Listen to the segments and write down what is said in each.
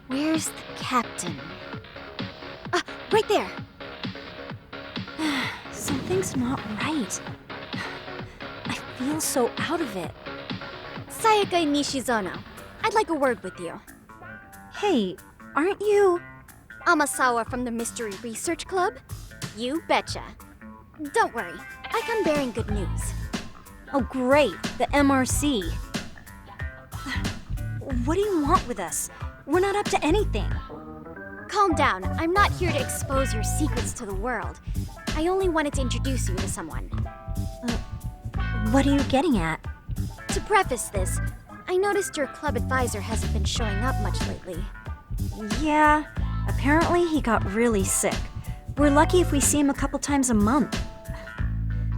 Where's the captain? Ah, right there! Something's not right. I feel so out of it. Sayaka Nishizono, I'd like a word with you. Hey, aren't you... Amasawa from the Mystery Research Club? You betcha. Don't worry, I come bearing good news. Oh great, the MRC. What do you want with us? We're not up to anything. Calm down, I'm not here to expose your secrets to the world. I only wanted to introduce you to someone. What are you getting at? To preface this, I noticed your club advisor hasn't been showing up much lately. Yeah, apparently he got really sick. We're lucky if we see him a couple times a month.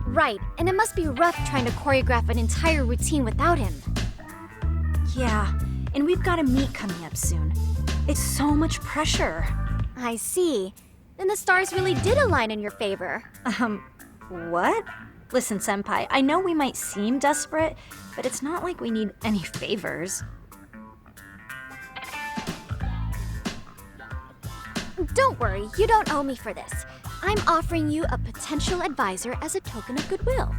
Right, and it must be rough trying to choreograph an entire routine without him. Yeah, and we've got a meet coming up soon. It's so much pressure. I see. Then the stars really did align in your favor. What? Listen, Senpai, I know we might seem desperate, but it's not like we need any favors. Don't worry, you don't owe me for this. I'm offering you a potential advisor as a token of goodwill.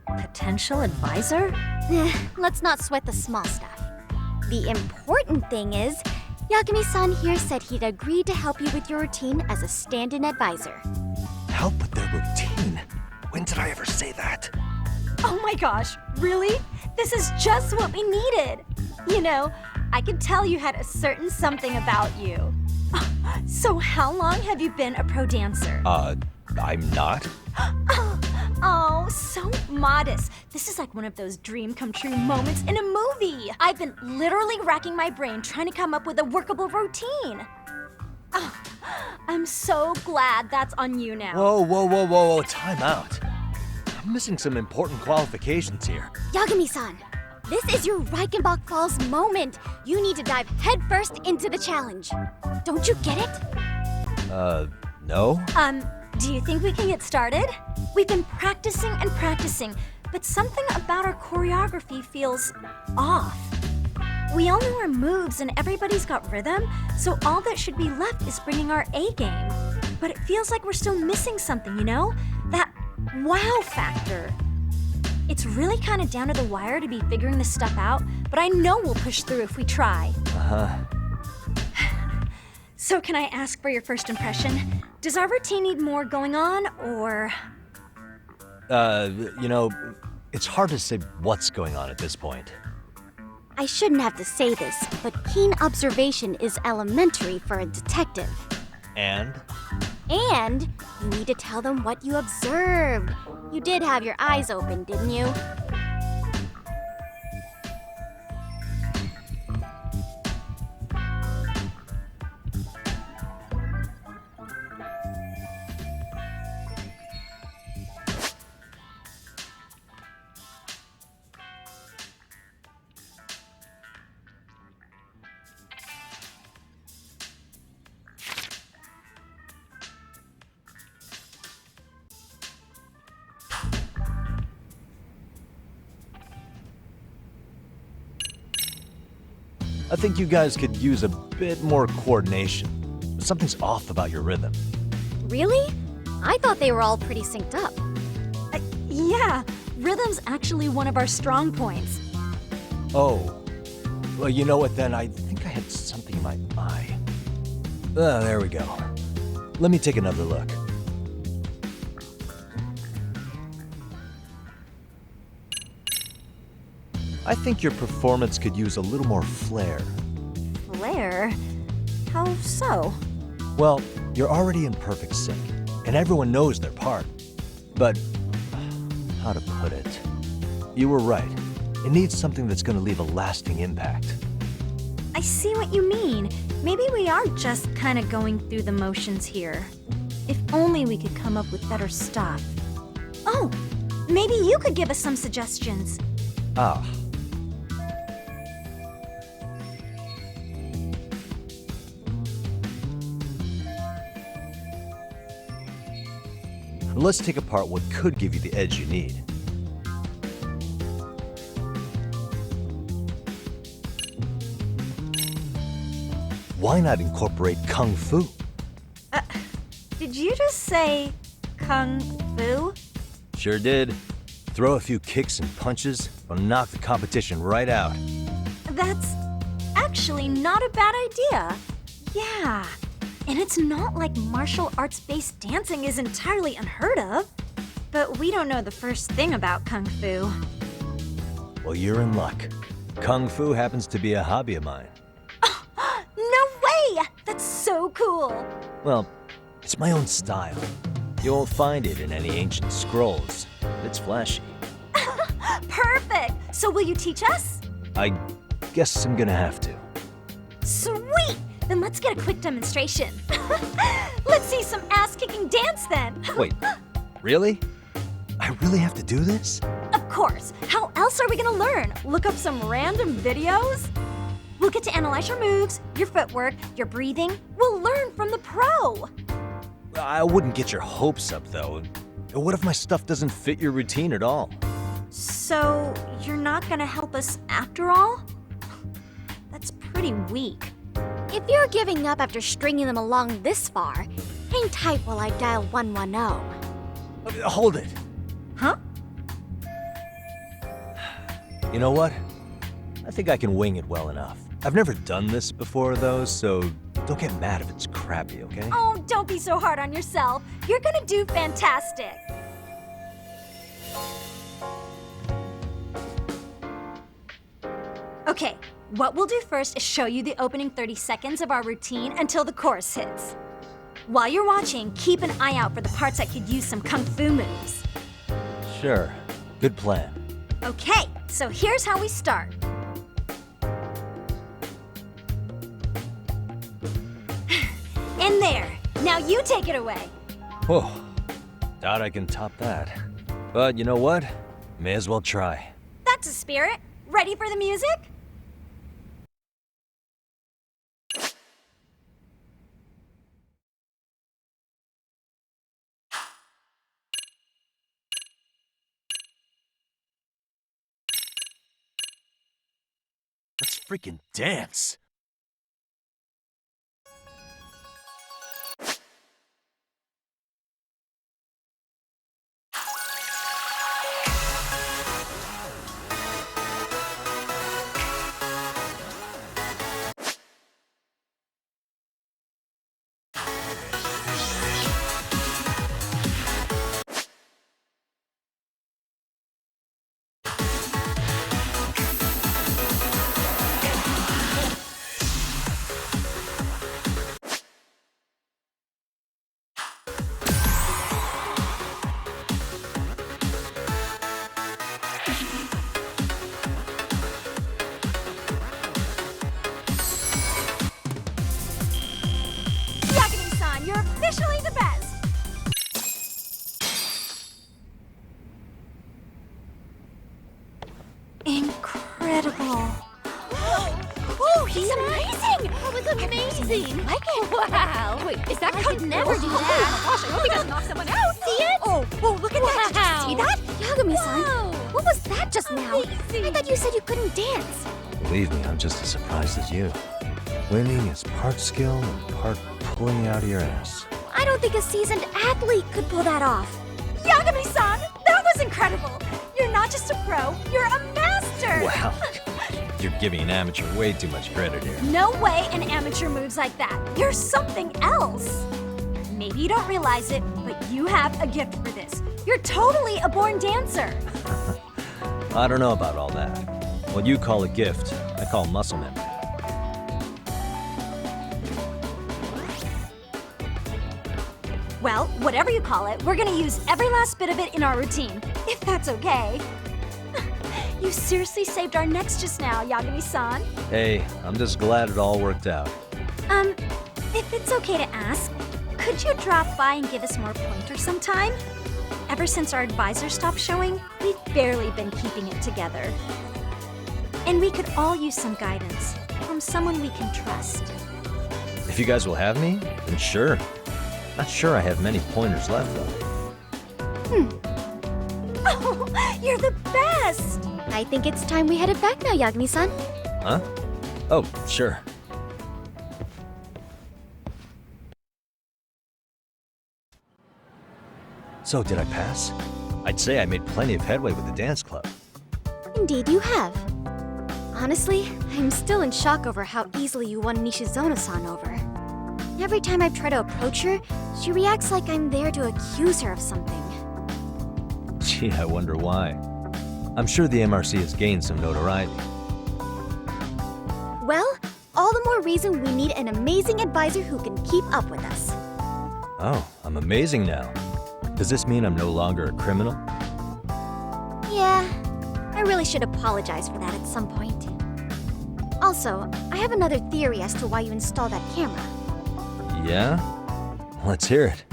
Potential advisor? Let's not sweat the small stuff. The important thing is, Yagami-san here said he'd agreed to help you with your routine as a stand-in advisor. Help with their routine? When did I ever say that? Oh my gosh, really? This is just what we needed. You know, I could tell you had a certain something about you. So how long have you been a pro dancer? I'm not. Oh, so modest. This is like one of those dream come true moments in a movie. I've been literally racking my brain trying to come up with a workable routine. Oh, I'm so glad that's on you now. Whoa, time out. I'm missing some important qualifications here. Yagami-san, this is your Reichenbach Falls moment. You need to dive headfirst into the challenge. Don't you get it? No? Do you think we can get started? We've been practicing and practicing, but something about our choreography feels off. We all know our moves and everybody's got rhythm, so all that should be left is bringing our A game. But it feels like we're still missing something, you know? That wow factor. It's really kind of down to the wire to be figuring this stuff out, but I know we'll push through if we try. So can I ask for your first impression? Does our routine need more going on, or...? You know, it's hard to say what's going on at this point. I shouldn't have to say this, but keen observation is elementary for a detective. And? And you need to tell them what you observed. You did have your eyes open, didn't you? I think you guys could use a bit more coordination. Something's off about your rhythm. Really? I thought they were all pretty synced up. Yeah, rhythm's actually one of our strong points. Oh. Well, you know what then? I think I had something in my eye. There we go. Let me take another look. I think your performance could use a little more flair. Flair? How so? Well, you're already in perfect sync, and everyone knows their part. But, how to put it? You were right. It needs something that's going to leave a lasting impact. I see what you mean. Maybe we are just kind of going through the motions here. If only we could come up with better stuff. Oh, maybe you could give us some suggestions. Ah. Let's take apart what could give you the edge you need. why not incorporate Kung Fu? Did you just say Kung Fu? Sure did. Throw a few kicks and punches, will knock the competition right out. That's actually not a bad idea. Yeah. And it's not like martial arts-based dancing is entirely unheard of. But we don't know the first thing about Kung Fu. Well, you're in luck. Kung Fu happens to be a hobby of mine. No way! That's so cool! Well, it's my own style. You won't find it in any ancient scrolls. It's flashy. Perfect! So will you teach us? I guess I'm gonna have to. Sweet! Then let's get a quick demonstration. Let's see some ass-kicking dance then. Wait, really? I really have to do this? Of course. How else are we gonna learn? Look up some random videos? We'll get to analyze your moves, your footwork, your breathing. We'll learn from the pro. I wouldn't get your hopes up, though. What if my stuff doesn't fit your routine at all? So, you're not gonna help us after all? That's pretty weak. If you're giving up after stringing them along this far, hang tight while I dial 110. Hold it. Huh? You know what? I think I can wing it well enough. I've never done this before, though, so don't get mad if it's crappy, okay? Oh, don't be so hard on yourself. You're gonna do fantastic. Okay, what we'll do first is show you the opening 30 seconds of our routine until the chorus hits. While you're watching, keep an eye out for the parts that could use some Kung Fu moves. Sure. Good plan. Okay, so here's how we start. In there. Now you take it away. Whoa. Doubt I can top that. But you know what? May as well try. That's a spirit. Ready for the music? Let's freaking dance. Yagami-san, you're officially the best! Incredible. Oh, he's amazing! That was amazing! Like it? Wow! Wait, is that I could never do that. Gosh, I hope he doesn't knock someone out. See it? Oh, look at that. Did you see that? Yagami-san, Wow. what was that just now? I thought you said you couldn't dance. Believe me, I'm just as surprised as you. Winning is part skill and part pulling out of your ass. I don't think a seasoned athlete could pull that off. Yagami-san, that was incredible. You're not just a pro, you're a master. Wow. You're giving an amateur way too much credit here. No way an amateur moves like that. You're something else. Maybe you don't realize it, but you have a gift for this. You're totally a born dancer. I don't know about all that. What you call a gift, I call muscle memory. Well, whatever you call it, we're gonna use every last bit of it in our routine, if that's okay. You seriously saved our necks just now, Yagami-san. Hey, I'm just glad it all worked out. If it's okay to ask, could you drop by and give us more pointers sometime? Ever since our advisor stopped showing, we've barely been keeping it together. And we could all use some guidance from someone we can trust. If you guys will have me, then sure. Not sure I have many pointers left, though. Oh, you're the best! I think it's time we headed back now, Yagami-san. Huh? Oh, sure. So, did I pass? I'd say I made plenty of headway with the dance club. Indeed you have. Honestly, I'm still in shock over how easily you won Nishizono-san over. Every time I try to approach her, she reacts like I'm there to accuse her of something. Gee, I wonder why. I'm sure the MRC has gained some notoriety. Well, all the more reason we need an amazing advisor who can keep up with us. Oh, I'm amazing now. Does this mean I'm no longer a criminal? Yeah, I really should apologize for that at some point. Also, I have another theory as to why you installed that camera. Yeah? Let's hear it.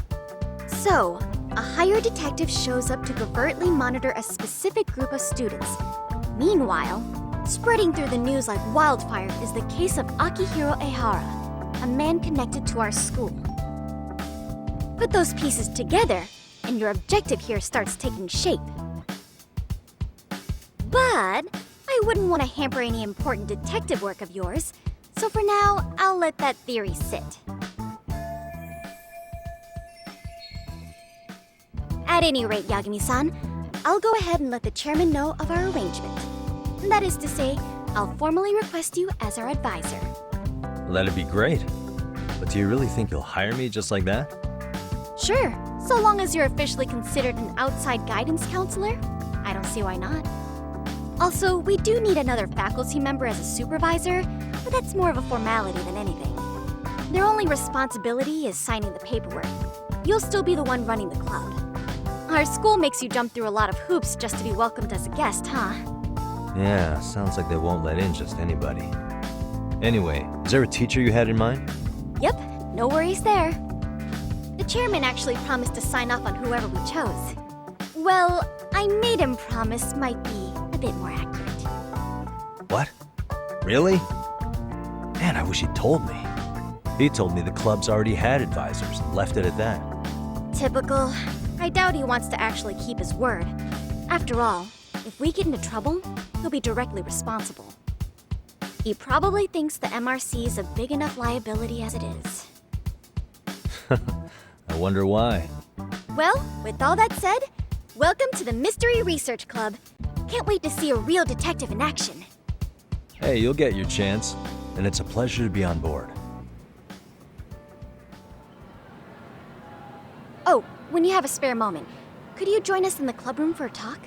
So, a hired detective shows up to covertly monitor a specific group of students. Meanwhile, spreading through the news like wildfire is the case of Akihiro Ehara, a man connected to our school. Put those pieces together, and your objective here starts taking shape. But I wouldn't want to hamper any important detective work of yours, so for now, I'll let that theory sit. At any rate, Yagami-san, I'll go ahead and let the chairman know of our arrangement. That is to say, I'll formally request you as our advisor. That'd be great. But do you really think you'll hire me just like that? Sure, so long as you're officially considered an outside guidance counselor, I don't see why not. Also, we do need another faculty member as a supervisor, but that's more of a formality than anything. Their only responsibility is signing the paperwork. You'll still be the one running the club. Our school makes you jump through a lot of hoops just to be welcomed as a guest, huh? Yeah, sounds like they won't let in just anybody. Anyway, is there a teacher you had in mind? Yep, no worries there. The chairman actually promised to sign off on whoever we chose. Well, I made him promise might be a bit more accurate. What? Really? Man, I wish he'd told me. He told me the club's already had advisors and left it at that. Typical. I doubt he wants to actually keep his word. After all, if we get into trouble, he'll be directly responsible. He probably thinks the MRC is a big enough liability as it is. I wonder why. Well, with all that said, welcome to the Mystery Research Club. Can't wait to see a real detective in action. Hey, you'll get your chance, and it's a pleasure to be on board. Oh, when you have a spare moment, could you join us in the club room for a talk?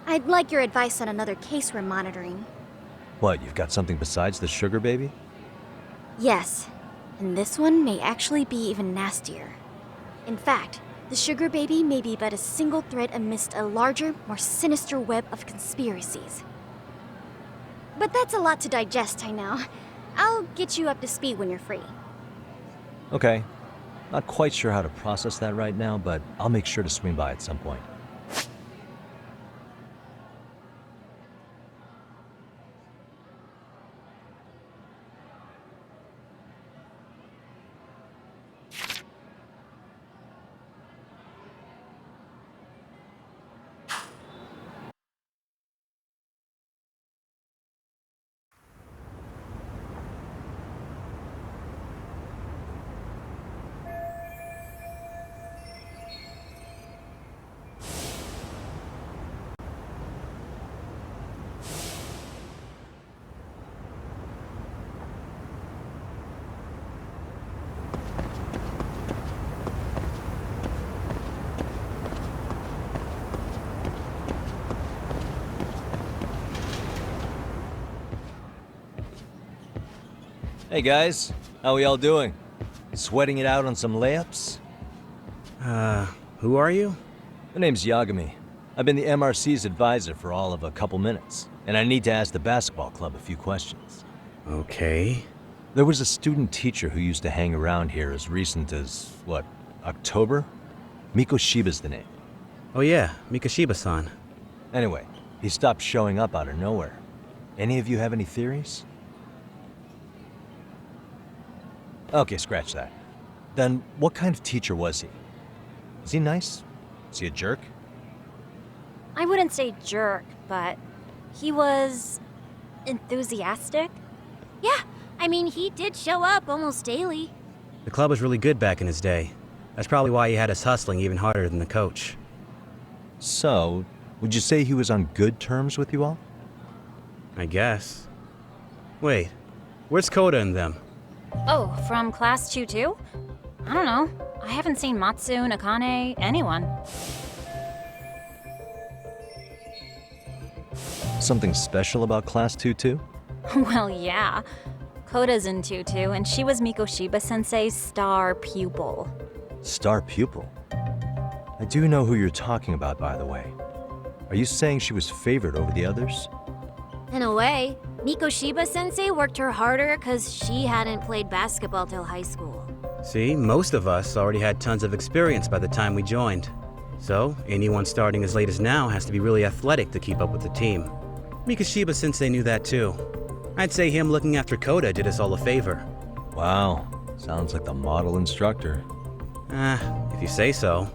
I'd like your advice on another case we're monitoring. What, you've got something besides the sugar baby? Yes, and this one may actually be even nastier. In fact, the sugar baby may be but a single thread amidst a larger, more sinister web of conspiracies. But that's a lot to digest, I know. I'll get you up to speed when you're free. Okay. Not quite sure how to process that right now, but I'll make sure to swing by at some point. Hey guys, how we all doing? Sweating it out on some layups? Who are you? My name's Yagami. I've been the MRC's advisor for all of a couple minutes, and I need to ask the basketball club a few questions. Okay. There was a student teacher who used to hang around here as recent as, what, October? Mikoshiba's the name. Oh yeah, Mikoshiba-san. Anyway, he stopped showing up out of nowhere. Any of you have any theories? Okay, scratch that. Then, what kind of teacher was he? Was he nice? Was he a jerk? I wouldn't say jerk, but he was enthusiastic. Yeah, I mean, he did show up almost daily. The club was really good back in his day. That's probably why he had us hustling even harder than the coach. So, would you say he was on good terms with you all? I guess. Wait, where's Koda and them? Oh, from class 2 too? I don't know. I haven't seen Matsu, Nakane, anyone. Something special about Class 2 too? Well, yeah. Koda's in 2-2, and she was Mikoshiba-sensei's star pupil. Star pupil? I do know who you're talking about, by the way. Are you saying she was favored over the others? In a way, Mikoshiba-sensei worked her harder because she hadn't played basketball till high school. See, most of us already had tons of experience by the time we joined. So, anyone starting as late as now has to be really athletic to keep up with the team. Mikoshiba-sensei knew that too. I'd say him looking after Koda did us all a favor. Wow, sounds like the model instructor. If you say so.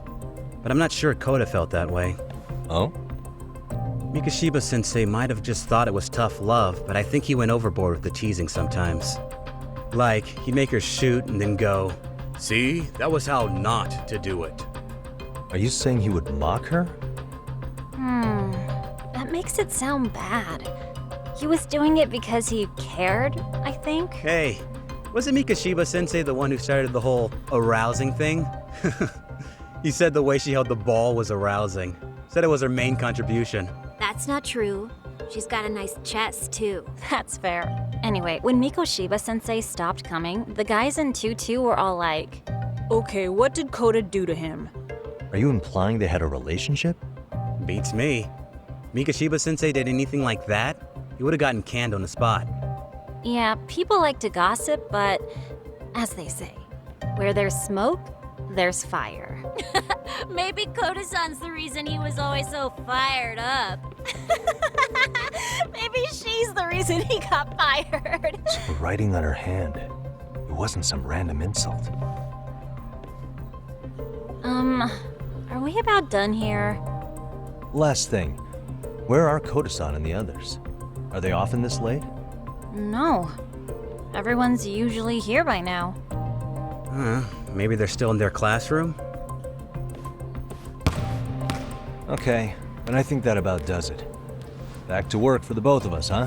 But I'm not sure Koda felt that way. Oh? Mikoshiba-sensei might have just thought it was tough love, but I think he went overboard with the teasing sometimes. Like, he'd make her shoot and then go, "See, that was how not to do it." Are you saying he would mock her? That makes it sound bad. He was doing it because he cared, I think. Hey, wasn't Mikoshiba-sensei the one who started the whole arousing thing? He said the way she held the ball was arousing. Said it was her main contribution. That's not true. She's got a nice chest, too. That's fair. Anyway, when Mikoshiba-sensei stopped coming, the guys in 2-2 were all like, Okay, what did Koda do to him? Are you implying they had a relationship? Beats me. Mikoshiba-sensei did anything like that, he would have gotten canned on the spot. yeah, people like to gossip, but as they say, where there's smoke, there's fire. Maybe Koda-san's the reason he was always so fired up. Maybe she's the reason he got fired. The writing on her hand. It wasn't some random insult. Are we about done here? Last thing. Where are Koda-san and the others? Are they often this late? No. Everyone's usually here by now. Maybe they're still in their classroom? Okay, and I think that about does it. Back to work for the both of us, huh?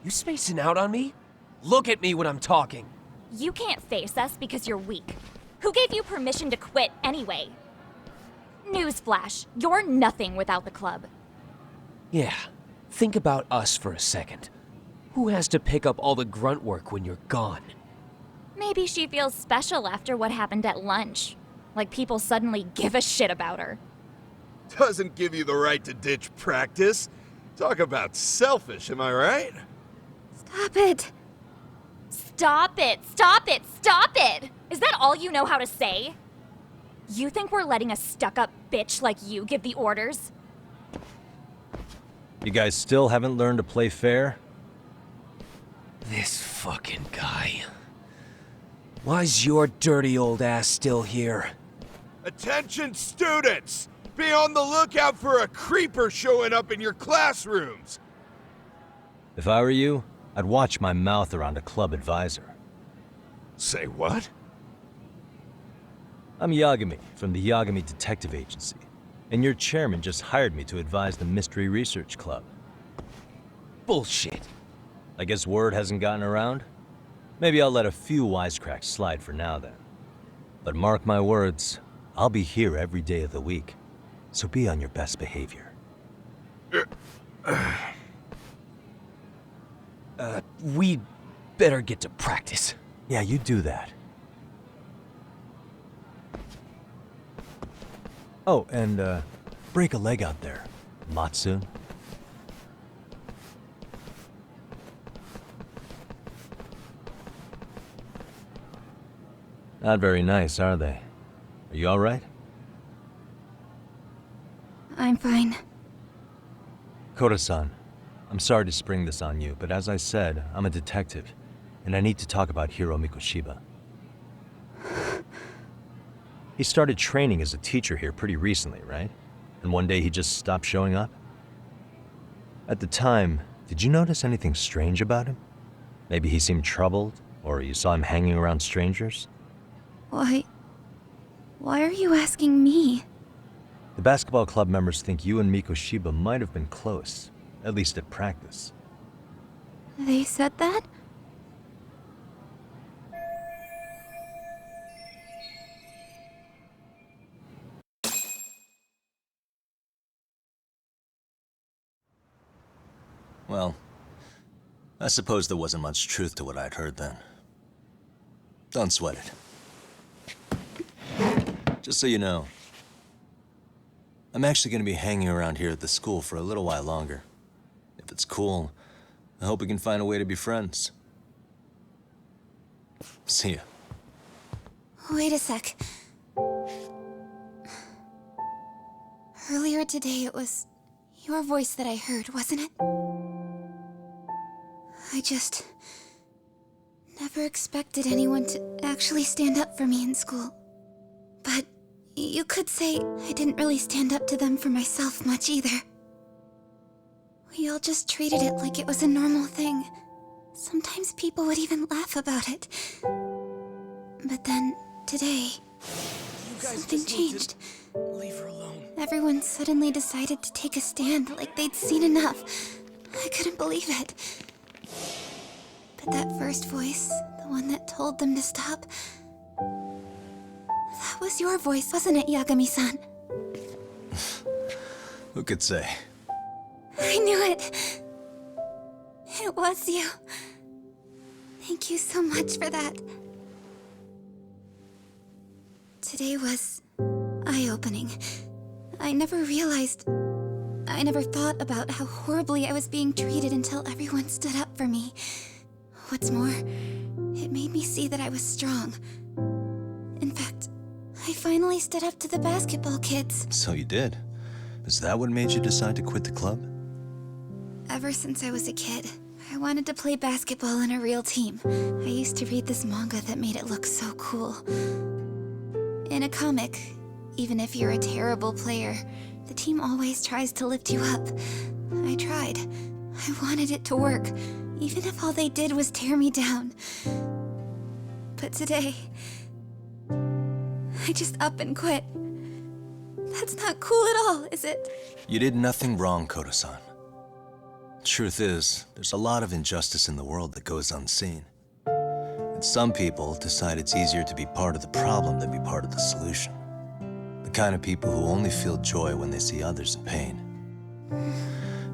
You spacing out on me? Look at me when I'm talking. You can't face us because you're weak. Who gave you permission to quit anyway? Newsflash, you're nothing without the club. Yeah, think about us for a second. Who has to pick up all the grunt work when you're gone? Maybe she feels special after what happened at lunch. Like people suddenly give a shit about her. Doesn't give you the right to ditch practice. Talk about selfish, am I right? Stop it. Stop it! Stop it! Stop it! Is that all you know how to say? You think we're letting a stuck-up bitch like you give the orders? You guys still haven't learned to play fair? This fucking guy. Why's your dirty old ass still here? Attention students! Be on the lookout for a creeper showing up in your classrooms! If I were you, I'd watch my mouth around a club advisor. Say what? I'm Yagami from the Yagami Detective Agency, and your chairman just hired me to advise the Mystery Research Club. Bullshit. I guess word hasn't gotten around? Maybe I'll let a few wisecracks slide for now then. But mark my words, I'll be here every day of the week, so be on your best behavior. We better get to practice. Yeah, you do that. Oh, and break a leg out there, Matsu. Not very nice, are they? Are you all right? I'm fine. Koda-san, I'm sorry to spring this on you, but as I said, I'm a detective, and I need to talk about Hiro Mikoshiba. He started training as a teacher here pretty recently, right? And one day he just stopped showing up? At the time, did you notice anything strange about him? Maybe he seemed troubled, or you saw him hanging around strangers? Why are you asking me? The basketball club members think you and Mikoshiba might have been close, at least at practice. They said that? Well, I suppose there wasn't much truth to what I'd heard then. Don't sweat it. Just so you know, I'm actually going to be hanging around here at the school for a little while longer. If it's cool, I hope we can find a way to be friends. See ya. Wait a sec. Earlier today, it was your voice that I heard, wasn't it? I just never expected anyone to actually stand up for me in school. But you could say I didn't really stand up to them for myself much either. We all just treated it like it was a normal thing. Sometimes people would even laugh about it. But then, today, something changed. Leave her alone. Everyone suddenly decided to take a stand like they'd seen enough. I couldn't believe it. But that first voice, the one that told them to stop, that was your voice, wasn't it, Yagami-san? Who could say? I knew it. It was you. Thank you so much for that. Today was eye-opening. I never thought about how horribly I was being treated until everyone stood up for me. What's more, it made me see that I was strong. In fact, I finally stood up to the basketball kids. So you did. Is that what made you decide to quit the club? Ever since I was a kid, I wanted to play basketball in a real team. I used to read this manga that made it look so cool. In a comic, even if you're a terrible player, the team always tries to lift you up. I tried. I wanted it to work, even if all they did was tear me down. But today, I just up and quit. That's not cool at all, is it? You did nothing wrong, Koda-san. Truth is, there's a lot of injustice in the world that goes unseen. And some people decide it's easier to be part of the problem than be part of the solution. The kind of people who only feel joy when they see others in pain.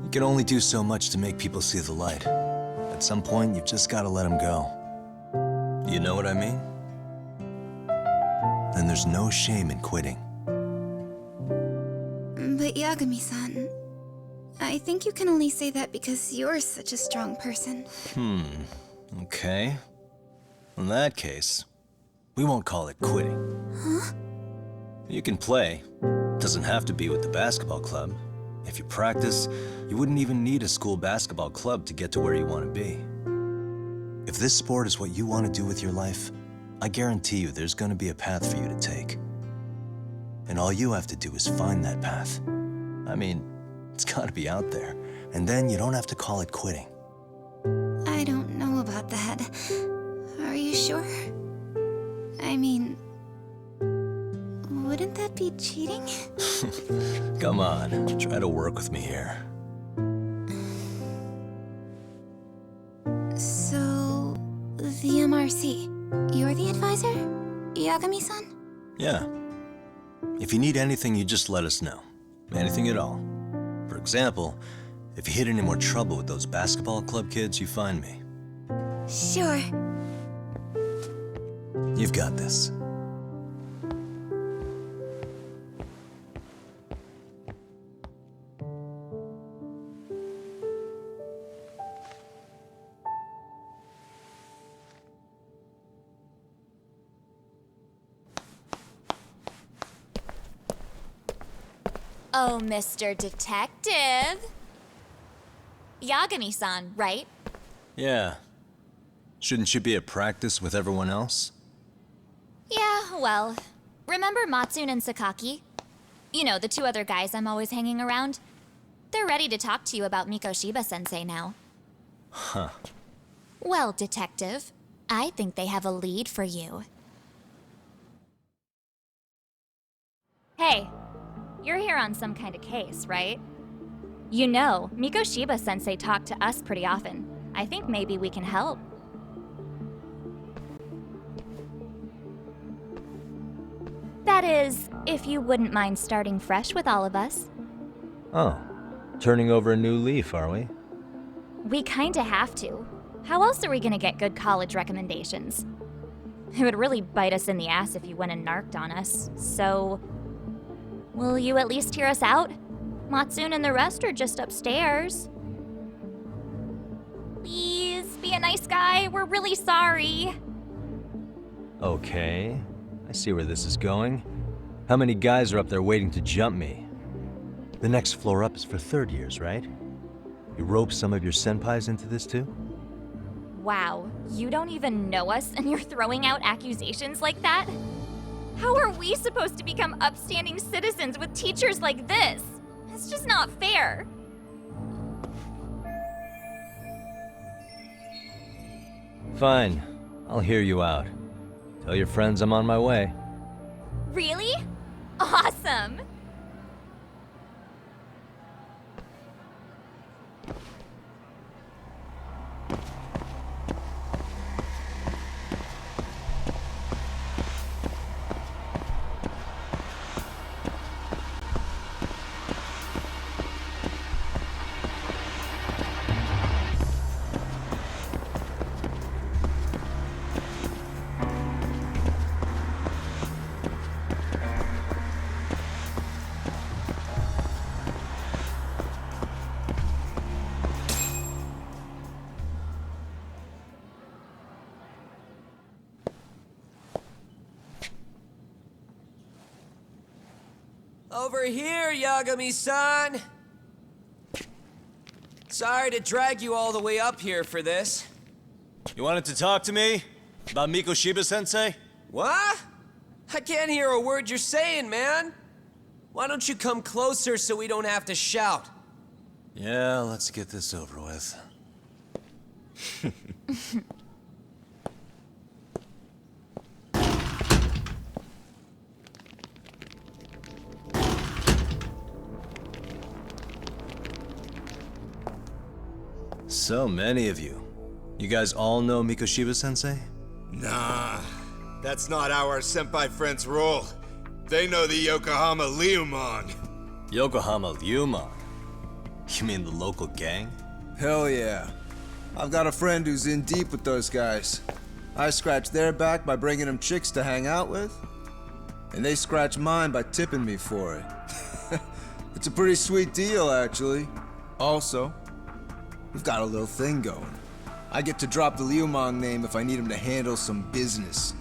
You can only do so much to make people see the light. At some point, you've just gotta let them go. You know what I mean? Then there's no shame in quitting. But Yagami-san, I think you can only say that because you're such a strong person. Okay. In that case, we won't call it quitting. Huh? You can play. Doesn't have to be with the basketball club. If you practice, you wouldn't even need a school basketball club to get to where you want to be. If this sport is what you want to do with your life, I guarantee you there's going to be a path for you to take. And all you have to do is find that path. I mean, it's got to be out there. And then you don't have to call it quitting. I don't know about that. Are you sure? I mean, wouldn't that be cheating? Come on, try to work with me here. So, the MRC, you're the advisor? Yagami-san? Yeah. If you need anything, you just let us know. Anything at all. For example, if you hit any more trouble with those basketball club kids, you find me. Sure. You've got this. Oh, Mr. Detective. Yagami-san, right? Yeah. Shouldn't you be at practice with everyone else? Yeah, well, remember Matsune and Sakaki? You know, the two other guys I'm always hanging around? They're ready to talk to you about Mikoshiba-sensei now. Huh. Well, Detective, I think they have a lead for you. Hey, you're here on some kind of case, right? You know, Mikoshiba-sensei talked to us pretty often. I think maybe we can help. That is, if you wouldn't mind starting fresh with all of us. Oh. Turning over a new leaf, are we? We kinda have to. How else are we gonna get good college recommendations? It would really bite us in the ass if you went and narked on us, so... Will you at least hear us out? Matsune and the rest are just upstairs. Please, be a nice guy. We're really sorry. Okay. I see where this is going. How many guys are up there waiting to jump me? The next floor up is for third years, right? You rope some of your senpais into this too? Wow, you don't even know us and you're throwing out accusations like that? How are we supposed to become upstanding citizens with teachers like this? It's just not fair. Fine. I'll hear you out. Tell your friends I'm on my way. Really? Awesome! Over here, Yagami-san! Sorry to drag you all the way up here for this. You wanted to talk to me? About Mikoshiba-sensei? What? I can't hear a word you're saying, man. Why don't you come closer so we don't have to shout? Yeah, let's get this over with. So many of you. You guys all know Mikoshiba-sensei? Nah, that's not how our senpai friends roll. They know the Yokohama Ryumon. Yokohama Ryumon? You mean the local gang? Hell yeah. I've got a friend who's in deep with those guys. I scratch their back by bringing them chicks to hang out with, and they scratch mine by tipping me for it. It's a pretty sweet deal, actually. Also, we've got a little thing going. I get to drop the Ryumon name if I need him to handle some business.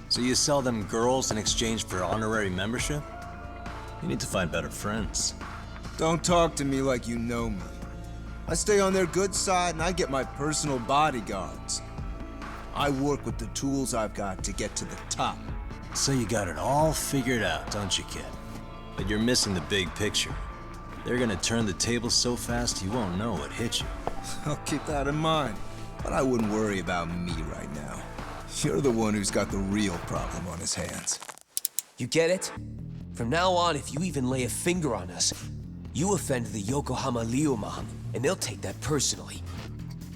So you sell them girls in exchange for honorary membership? You need to find better friends. Don't talk to me like you know me. I stay on their good side and I get my personal bodyguards. I work with the tools I've got to get to the top. So you got it all figured out, don't you, kid? But you're missing the big picture. They're gonna turn the tables so fast you won't know what hit you. I'll keep that in mind, but I wouldn't worry about me right now. You're the one who's got the real problem on his hands. You get it? From now on, if you even lay a finger on us, you offend the Yokohama Liumang, and they'll take that personally.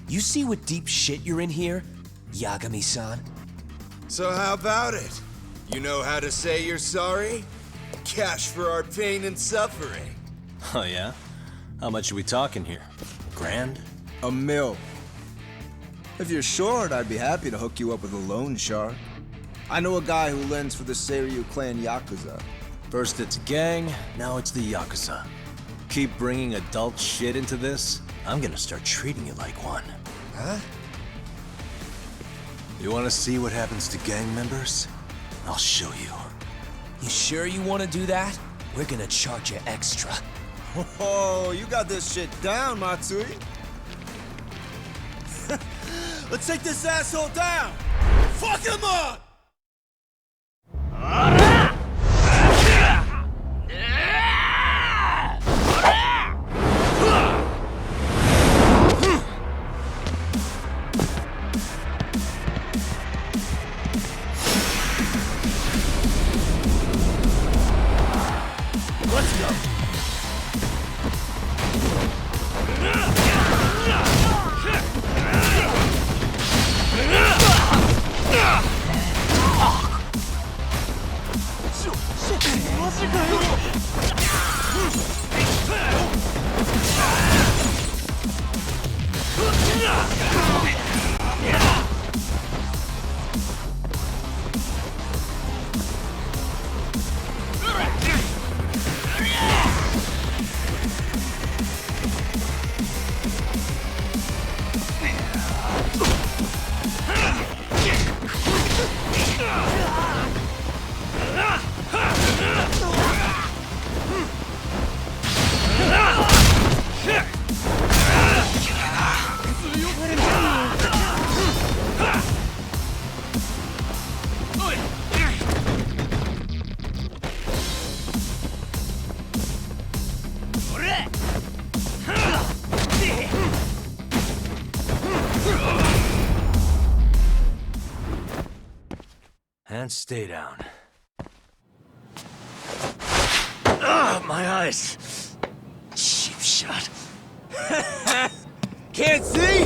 You see what deep shit you're in here, Yagami-san? So how about it? You know how to say you're sorry? Cash for our pain and suffering. Oh yeah? How much are we talking here? Grand? $1 million. If you're short, I'd be happy to hook you up with a loan shark. I know a guy who lends for the Seiryu clan Yakuza. First it's a gang, now it's the Yakuza. Keep bringing adult shit into this, I'm gonna start treating you like one. Huh? You wanna see what happens to gang members? I'll show you. You sure you want to do that? We're gonna charge you extra. Oh, you got this shit down, Matsui. Let's take this asshole down! Fuck him up! Let's go! And stay down. Ah, my eyes! Cheap shot. Can't see?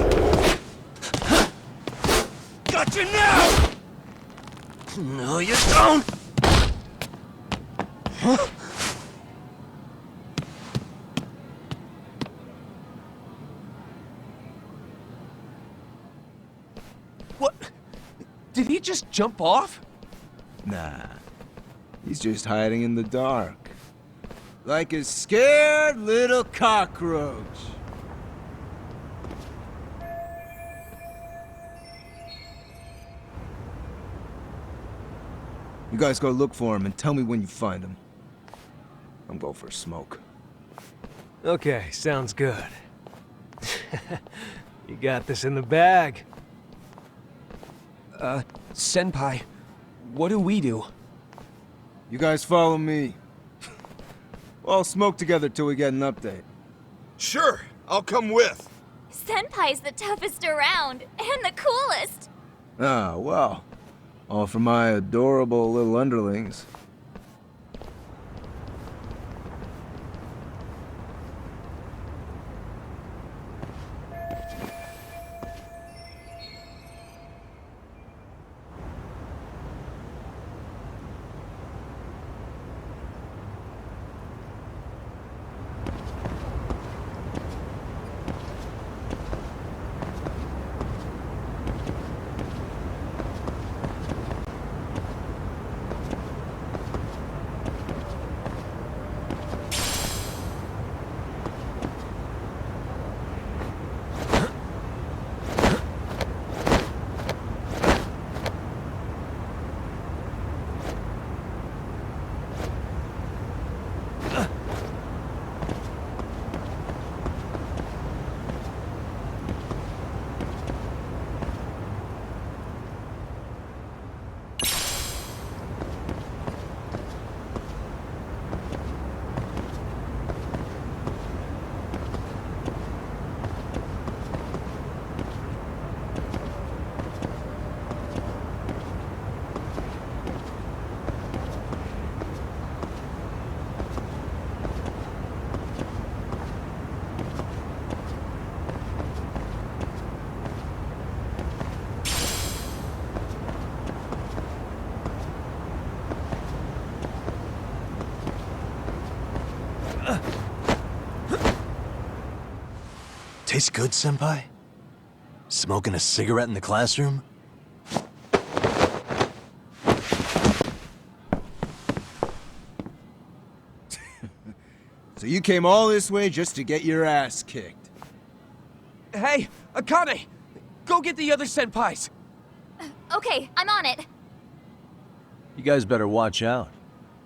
Got you now! No, you don't! Huh? What? Did he just jump off? Nah. He's just hiding in the dark. Like a scared little cockroach. You guys go look for him and tell me when you find him. I'm going for a smoke. Okay, sounds good. You got this in the bag. Senpai, what do we do? You guys follow me. We'll all smoke together till we get an update. Sure, I'll come with. Senpai's the toughest around, and the coolest. Ah, well. All for my adorable little underlings. Tastes good, Senpai? Smoking a cigarette in the classroom? So you came all this way just to get your ass kicked? Hey, Akane! Go get the other senpais! Okay, I'm on it. You guys better watch out.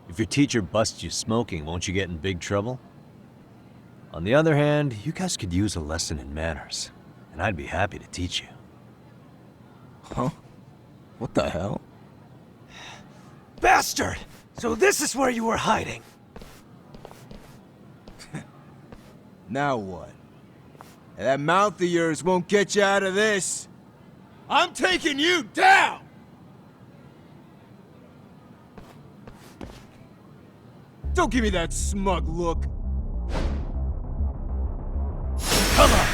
If your teacher busts you smoking, won't you get in big trouble? On the other hand, you guys could use a lesson in manners, and I'd be happy to teach you. Huh? What the hell? Bastard! So this is where you were hiding. Now what? That mouth of yours won't get you out of this. I'm taking you down! Don't give me that smug look. Come on!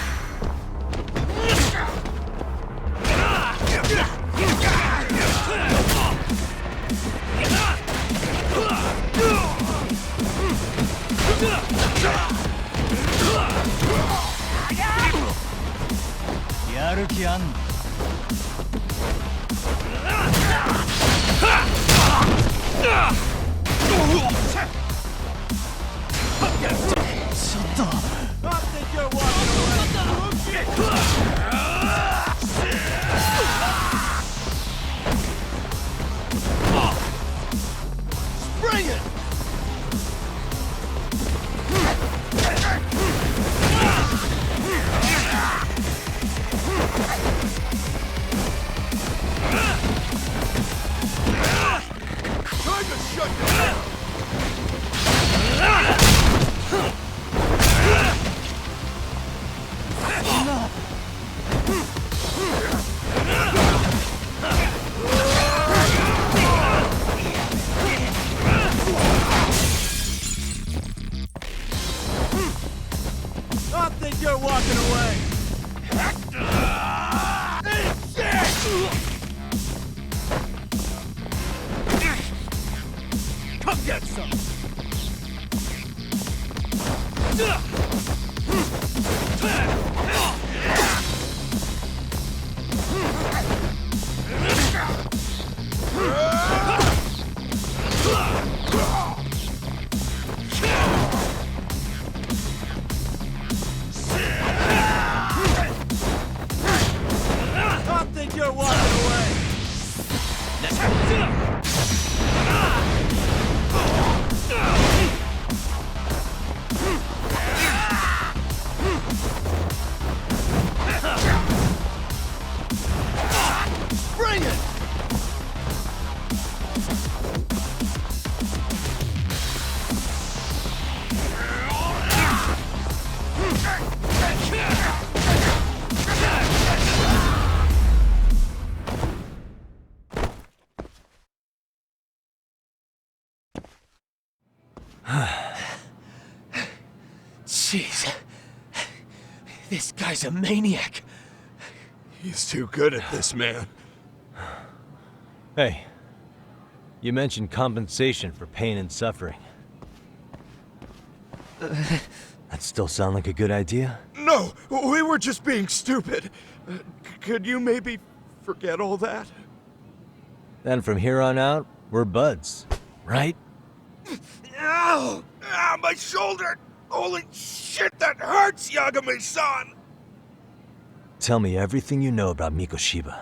I think you're walking away. Spring it! Time to shut you down! I think you're walking away. Come get some. I think you're walking away. Bring it! Jeez. This guy's a maniac. He's too good at this, man. Hey, you mentioned compensation for pain and suffering. That still sound like a good idea? No, we were just being stupid. Could you maybe forget all that? Then from here on out, we're buds, right? Ow! Ah, my shoulder! Holy shit, that hurts, Yagami-san! Tell me everything you know about Mikoshiba.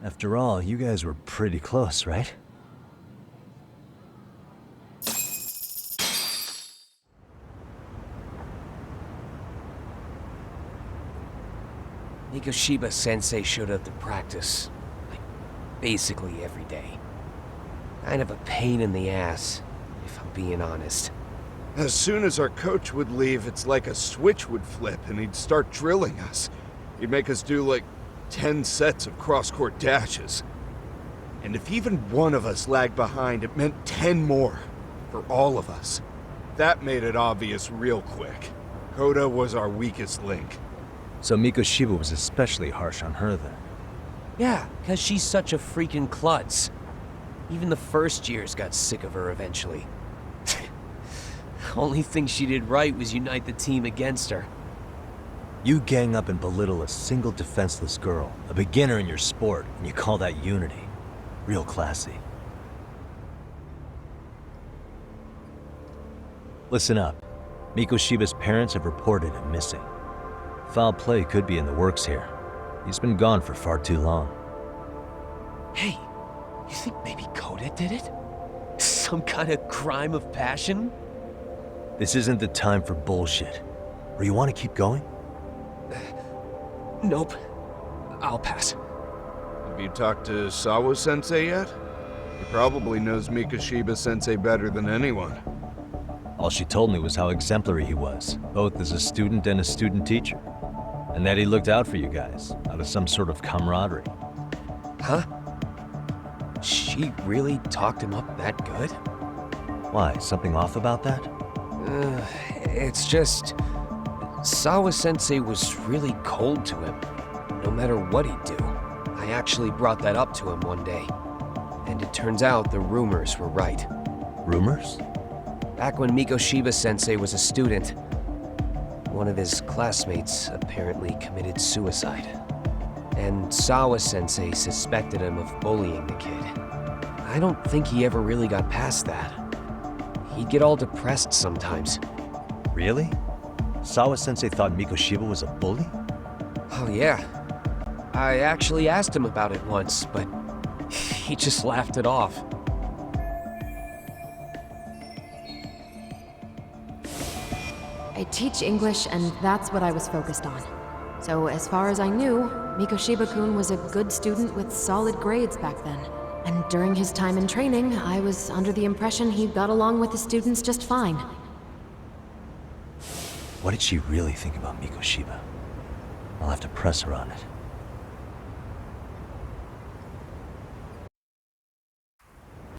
After all, you guys were pretty close, right? Mikoshiba-sensei showed up to practice, like, basically every day. Kind of a pain in the ass, if I'm being honest. As soon as our coach would leave, it's like a switch would flip and he'd start drilling us. He'd make us do like 10 sets of cross-court dashes. And if even one of us lagged behind, it meant 10 more. For all of us. That made it obvious real quick. Koda was our weakest link. So Mikoshiba was especially harsh on her then. Yeah, because she's such a freaking klutz. Even the first years got sick of her eventually. Only thing she did right was unite the team against her. You gang up and belittle a single defenseless girl, a beginner in your sport, and you call that unity. Real classy. Listen up. Mikoshiba's parents have reported him missing. Foul play could be in the works here. He's been gone for far too long. Hey, you think maybe Kota did it? Some kind of crime of passion? This isn't the time for bullshit. Or you want to keep going? Nope. I'll pass. Have you talked to Sawa-sensei yet? He probably knows Mikoshiba-sensei better than anyone. All she told me was how exemplary he was, both as a student and a student teacher. And that he looked out for you guys, out of some sort of camaraderie. Huh? She really talked him up that good? Why, something off about that? It's just... Sawa-sensei was really cold to him, no matter what he'd do. I actually brought that up to him one day. And it turns out the rumors were right. Rumors? Back when Mikoshiba-sensei was a student, one of his classmates apparently committed suicide. And Sawa-sensei suspected him of bullying the kid. I don't think he ever really got past that. He'd get all depressed sometimes. Really? Sawa-sensei thought Mikoshiba was a bully? Oh yeah. I actually asked him about it once, but he just laughed it off. I teach English, and that's what I was focused on. So as far as I knew, Mikoshiba-kun was a good student with solid grades back then. And during his time in training, I was under the impression he got along with the students just fine. What did she really think about Mikoshiba? I'll have to press her on it.